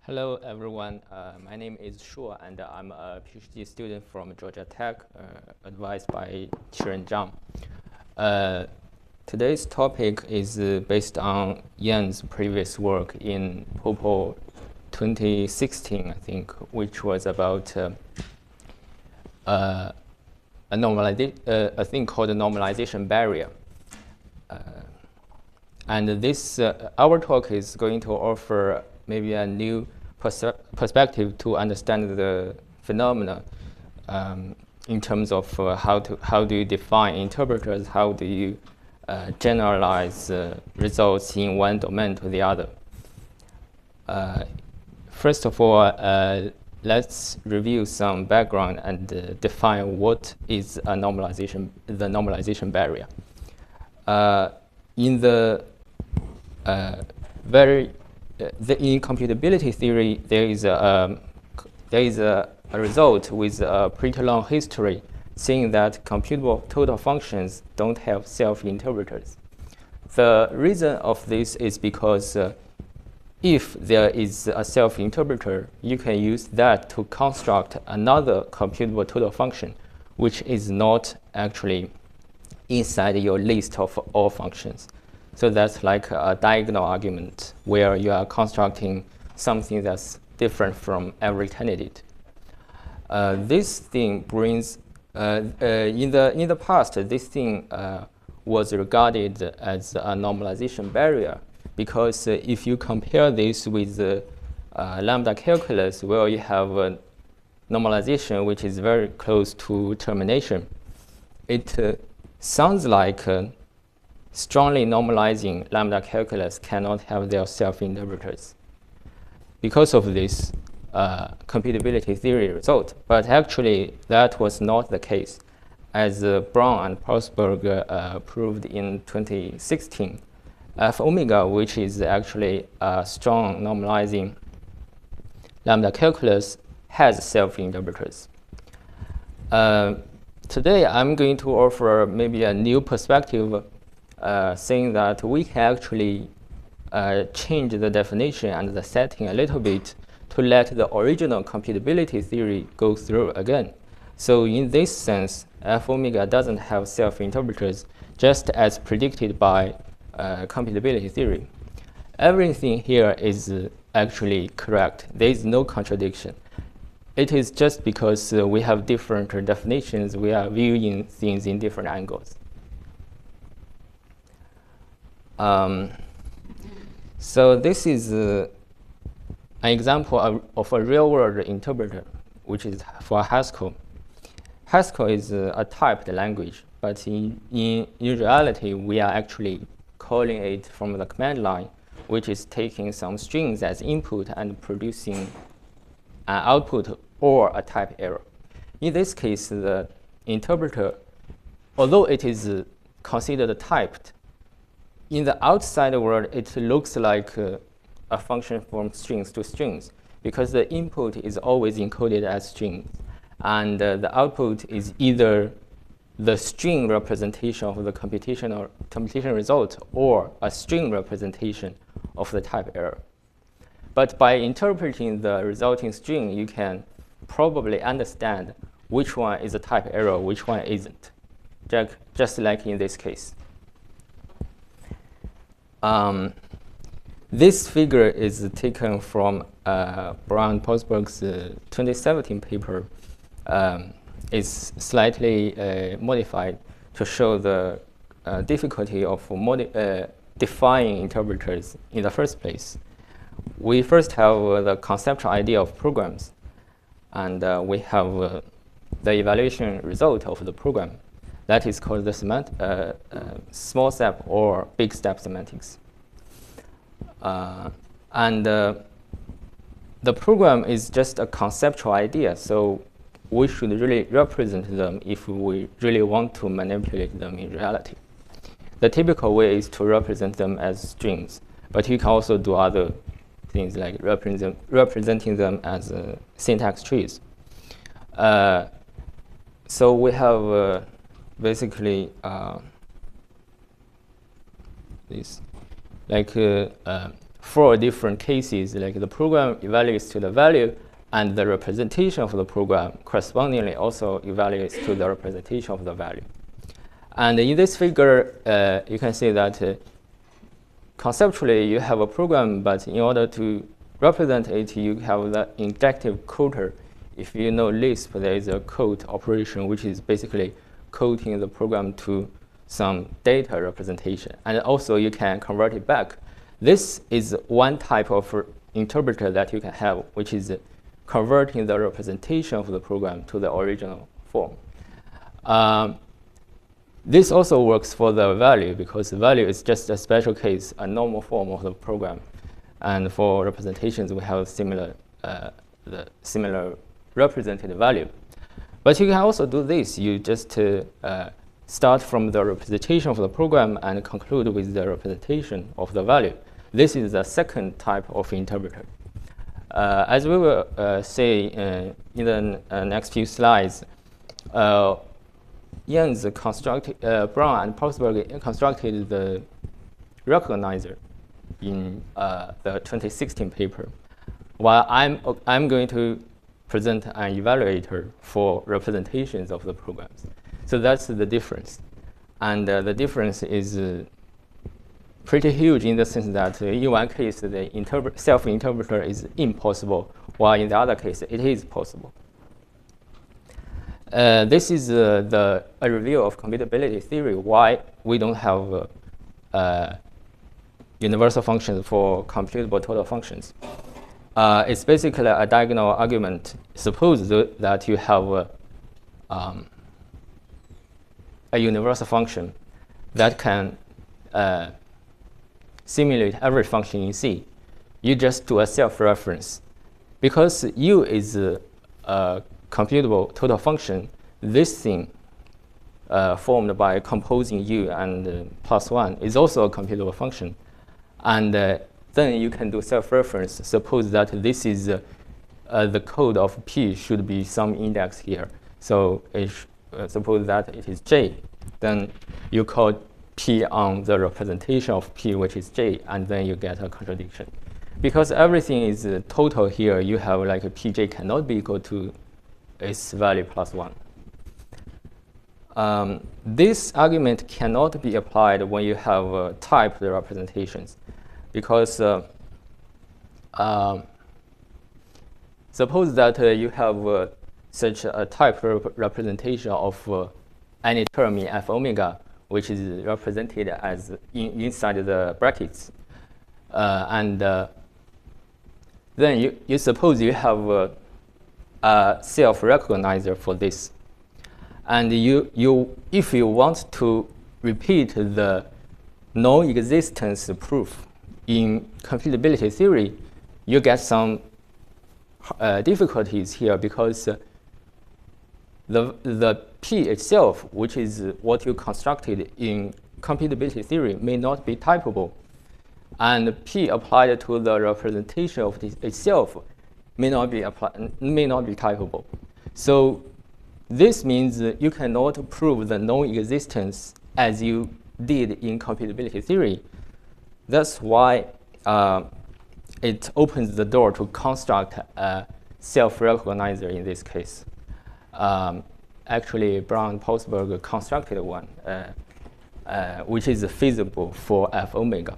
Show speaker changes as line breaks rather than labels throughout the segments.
Hello, everyone. My name is Shuo, and I'm a PhD student from Georgia Tech, advised by Qirun Zhang. Today's topic is based on Yan's previous work in POPL 2016, I think, which was about a thing called the normalization barrier. And this, our talk is going to offer maybe a new perspective to understand the phenomena in terms of how do you define interpreters, how do you generalize results in one domain to the other. First of all, let's review some background and define what is a normalization, the normalization barrier. In the in computability theory, there is a result with a pretty long history saying that computable total functions don't have self-interpreters. The reason of this is because if there is a self-interpreter, you can use that to construct another computable total function, which is not actually inside your list of all functions. So that's like a diagonal argument where you are constructing something that's different from every candidate. This thing brings, in the past, this thing was regarded as a normalization barrier because if you compare this with lambda calculus, where you have a normalization which is very close to termination, it sounds like strongly normalizing lambda calculus cannot have their self-interpreters because of this computability theory result. But actually, that was not the case. As Brown and Palsberg proved in 2016, f omega, which is actually a strong normalizing lambda calculus, has self-interpreters. Today, I'm going to offer maybe a new perspective saying that we can actually change the definition and the setting a little bit to let the original computability theory go through again. So in this sense, f omega doesn't have self-interpreters just as predicted by computability theory. Everything here is actually correct. There is no contradiction. It is just because we have different definitions, we are viewing things in different angles. So this is an example of a real-world interpreter, which is for Haskell. Haskell is a typed language, but in reality, we are actually calling it from the command line, which is taking some strings as input and producing an output or a type error. In this case, the interpreter, although it is considered typed, in the outside world, it looks like a function from strings to strings because the input is always encoded as strings, and the output is either the string representation of the computation result or a string representation of the type error. But by interpreting the resulting string, you can probably understand which one is a type error, which one isn't, just like in this case. This figure is taken from Brown-Palsberg's 2017 paper. It's slightly modified to show the difficulty of defining interpreters in the first place. We first have the conceptual idea of programs, and we have the evaluation result of the program. That is called the small step or big step semantics. The program is just a conceptual idea, so we should really represent them if we really want to manipulate them in reality. The typical way is to represent them as strings, but you can also do other things like representing them as syntax trees. So we have basically this, like 4 different cases, like the program evaluates to the value, and the representation of the program correspondingly also evaluates to the representation of the value. And in this figure, you can see that conceptually you have a program, but in order to represent it, you have the injective coder. If you know Lisp, there is a code operation which is basically coding the program to some data representation. And also you can convert it back. This is one type of interpreter that you can have, which is converting the representation of the program to the original form. This also works for the value, because the value is just a special case, a normal form of the program. And for representations, we have similar represented value. But you can also do this. You just start from the representation of the program and conclude with the representation of the value. This is the second type of interpreter. As we will say in the next few slides, Brown and Palsberg constructed the recognizer in the 2016 paper, while I'm going to present an evaluator for representations of the programs. So that's the difference. And the difference is pretty huge in the sense that in one case, the self-interpreter is impossible, while in the other case, it is possible. This is a review of computability theory, why we don't have universal functions for computable total functions. It's basically a diagonal argument. Suppose that you have a universal function that can simulate every function in C. You just do a self-reference. Because U is a computable total function, this thing formed by composing U and +1 is also a computable function. And then you can do self-reference. Suppose that this is the code of P should be some index here. So suppose that it is J. Then you call P on the representation of P, which is J, and then you get a contradiction. Because everything is total here, you have like a Pj cannot be equal to its value +1. This argument cannot be applied when you have typed representations, because suppose that you have such a type representation of any term in f omega, which is represented as inside the brackets. Then you suppose you have a self-recognizer for this. And if you want to repeat the non-existence proof in computability theory, you get some difficulties here, because the P itself, which is what you constructed in computability theory, may not be typable. And P applied to the representation of this itself may not be typable. So this means you cannot prove the non-existence as you did in computability theory. That's why it opens the door to construct a self-recognizer in this case. Actually, Brown and Palsberg constructed one, which is feasible for f omega.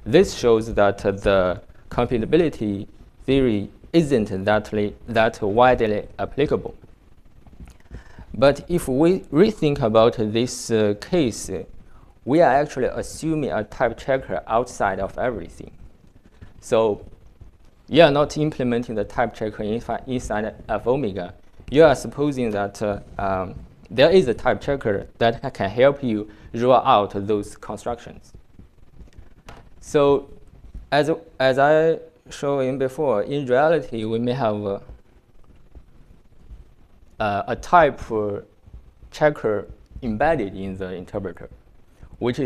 This shows that the computability theory isn't that widely applicable. But if we rethink about this case, we are actually assuming a type checker outside of everything. So you are not implementing the type checker inside f omega. You are supposing that there is a type checker that can help you rule out those constructions. So as I showed before, in reality, we may have a type checker embedded in the interpreter, which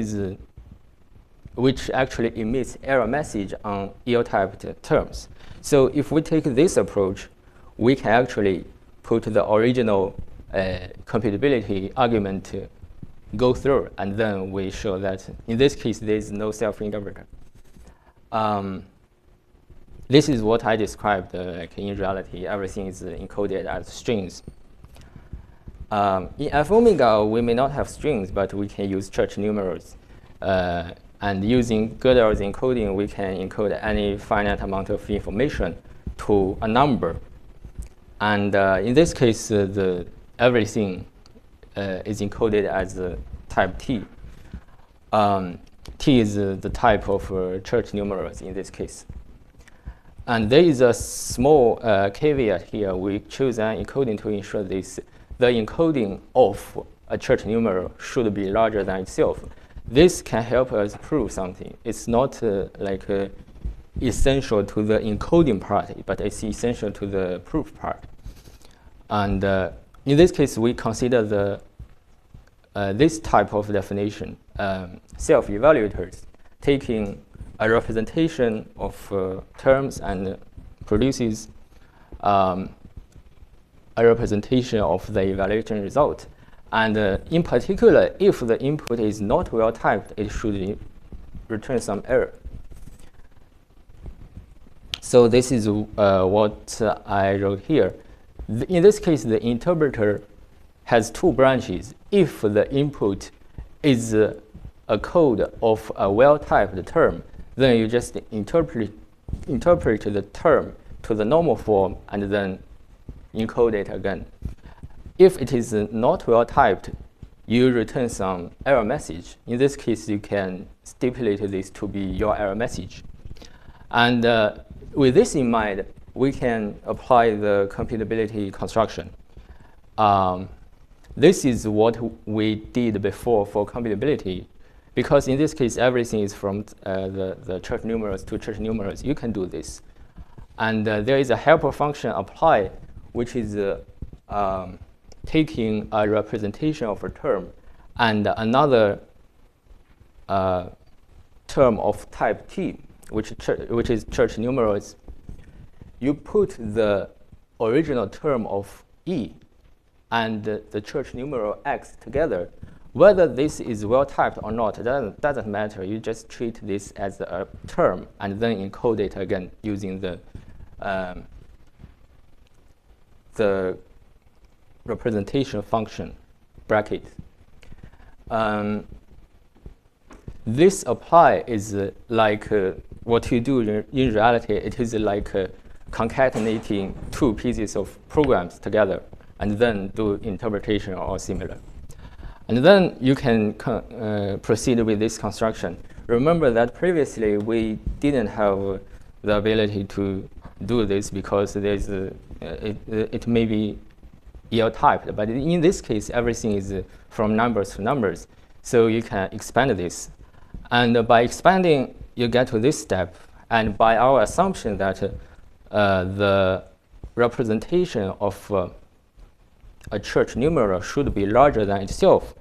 actually emits error message on ill-typed terms. So if we take this approach, we can actually put the original computability argument go through, and then we show that in this case there is no self-interpreter. This is what I described. Like in reality, everything is encoded as strings. In F omega, we may not have strings, but we can use Church numerals. And using Gödel's encoding, we can encode any finite amount of information to a number. And in this case, everything is encoded as type T. T is the type of Church numerals in this case. And there is a small caveat here. We choose an encoding to ensure this. The encoding of a Church numeral should be larger than itself. This can help us prove something. It's not essential to the encoding part, but it's essential to the proof part. And in this case, we consider this type of definition, self-evaluators, taking a representation of terms and produces a representation of the evaluation result. And in particular, if the input is not well typed, it should return some error. So this is what I wrote here. In this case, the interpreter has two branches. If the input is a code of a well-typed term, then you just interpret the term to the normal form and then encode it again. If it is not well typed, you return some error message. In this case, you can stipulate this to be your error message. And with this in mind, we can apply the computability construction. This is what we did before for computability. Because in this case, everything is from the Church numerals to Church numerals. You can do this. And there is a helper function apply, which is taking a representation of a term and another term of type T, which is Church numerals. You put the original term of E and the Church numeral X together. Whether this is well typed or not, it doesn't matter. You just treat this as a term and then encode it again using the representation function bracket. This apply is like what you do in reality. It is like concatenating two pieces of programs together and then do interpretation or similar. And then you can proceed with this construction. Remember that previously we didn't have the ability to do this because there's it may be ill-typed. But in this case, everything is from numbers to numbers. So you can expand this. And by expanding, you get to this step. And by our assumption that the representation of a Church numeral should be larger than itself,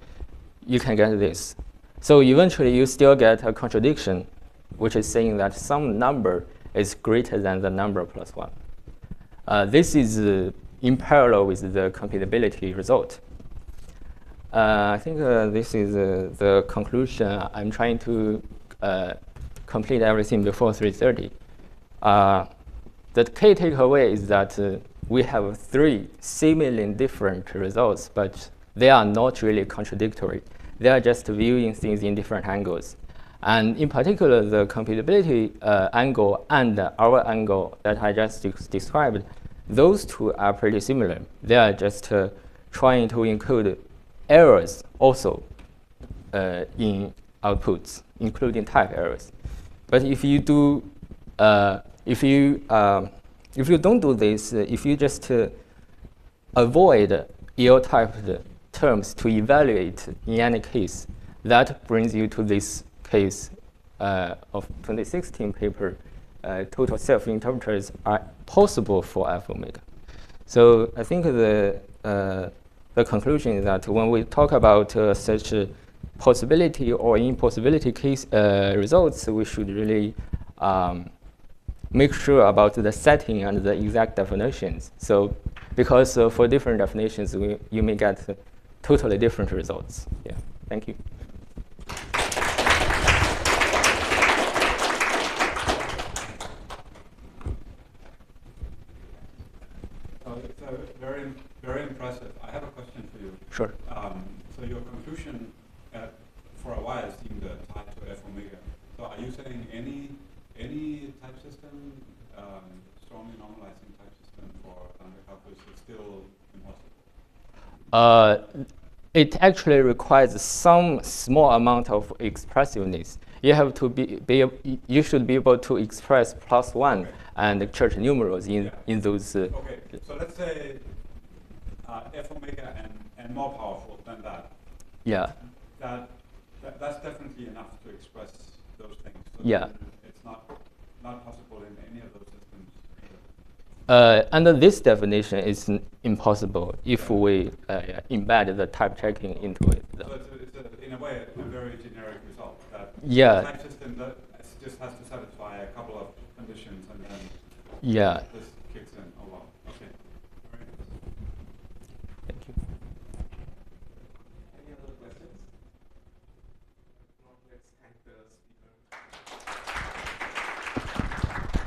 you can get this. So eventually, you still get a contradiction, which is saying that some number is greater than the number plus 1. This is in parallel with the computability result. I think this is the conclusion. I'm trying to complete everything before 3:30. The key takeaway is that we have 3 seemingly different results, but they are not really contradictory. They are just viewing things in different angles. And in particular, the computability angle and our angle that I just described, those two are pretty similar. They are just trying to include errors also in outputs, including type errors. But if you do, if you don't do this, if you just avoid ill-typed terms to evaluate in any case, that brings you to this case of 2016 paper. Total self-interpreters are possible for F omega. So I think the conclusion is that when we talk about such possibility or impossibility case results, we should really make sure about the setting and the exact definitions. So because for different definitions, you may get totally different results. Yeah, thank you.
So it's very, very impressive. I have a question for you.
Sure.
So your conclusion for a while seemed tied to F omega. So are you saying any type system, strongly normalizing type system for lambda calculus is still impossible?
It actually requires some small amount of expressiveness. You have to you should be able to express +1 and church numerals in those.
Okay, so let's say F omega and more powerful than that.
Yeah.
That's definitely enough to express those things. So
yeah.
It's not possible in any of those systems.
Under this definition, it's impossible if we embed the type checking into it.
So it's in a way, a very generic result. That
yeah.
The type system that just has to satisfy a couple of conditions, and then
yeah.
the